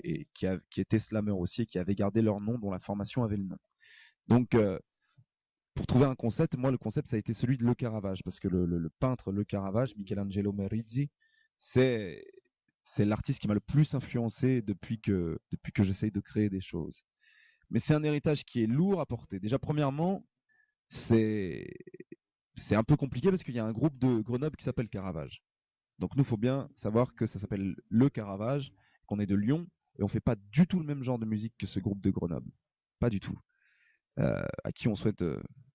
et qui étaient slameurs aussi et qui avaient gardé leur nom, dont la formation avait le nom. Donc, pour trouver un concept, moi, le concept, ça a été celui de Le Caravage, parce que le peintre Le Caravage, Michelangelo Merisi, c'est l'artiste qui m'a le plus influencé depuis que j'essaye de créer des choses. Mais c'est un héritage qui est lourd à porter. Déjà, premièrement, c'est un peu compliqué parce qu'il y a un groupe de Grenoble qui s'appelle Caravage. Donc nous, il faut bien savoir que ça s'appelle Le Caravage, qu'on est de Lyon, et on fait pas du tout le même genre de musique que ce groupe de Grenoble. Pas du tout. À qui on souhaite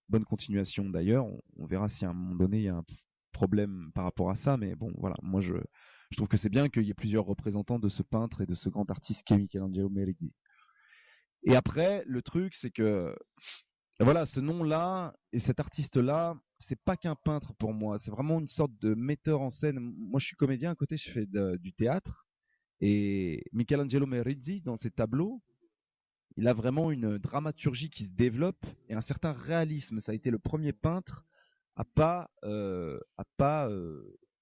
bonne continuation d'ailleurs. On verra si à un moment donné il y a un problème par rapport à ça, mais bon, voilà, moi je trouve que c'est bien qu'il y ait plusieurs représentants de ce peintre et de ce grand artiste qu'est Michelangelo Merisi. Et après, le truc, c'est que voilà, ce nom-là et cet artiste-là, c'est pas qu'un peintre pour moi, c'est vraiment une sorte de metteur en scène. Moi, je suis comédien à côté, je fais du théâtre. Et Michelangelo Merisi, dans ses tableaux, il a vraiment une dramaturgie qui se développe et un certain réalisme. Ça a été le premier peintre à pas,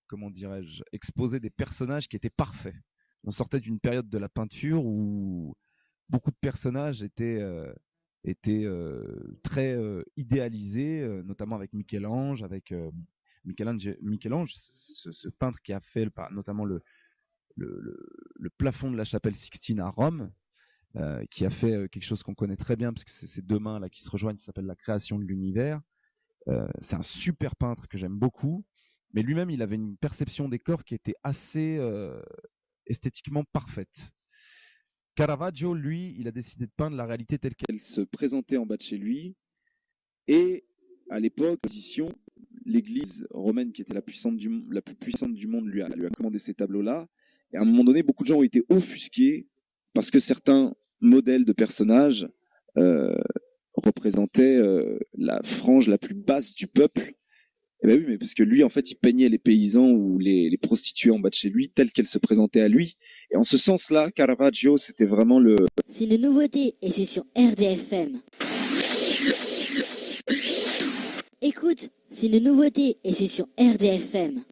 comment dirais-je, exposer des personnages qui étaient parfaits. On sortait d'une période de la peinture où beaucoup de personnages étaient très idéalisés, notamment avec Michel-Ange, Michel-Ange, ce peintre qui a fait notamment le plafond de la chapelle Sixtine à Rome, qui a fait quelque chose qu'on connaît très bien, parce que c'est ces deux mains là qui se rejoignent, ça s'appelle la création de l'univers. C'est un super peintre que j'aime beaucoup, mais lui-même il avait une perception des corps qui était assez esthétiquement parfaite. Caravaggio, lui, il a décidé de peindre la réalité telle qu'elle se présentait en bas de chez lui. Et à l'époque, l'église romaine qui était la plus puissante du monde lui a commandé ces tableaux-là. Et à un moment donné, beaucoup de gens ont été offusqués parce que certains modèles de personnages représentaient la frange la plus basse du peuple. Eh ben oui, mais parce que lui, en fait, il peignait les paysans ou les prostituées en bas de chez lui, telles qu'elles se présentaient à lui. Et en ce sens-là, Caravaggio, c'était vraiment le... C'est une nouveauté et c'est sur RDFM. Écoute, c'est une nouveauté et c'est sur RDFM.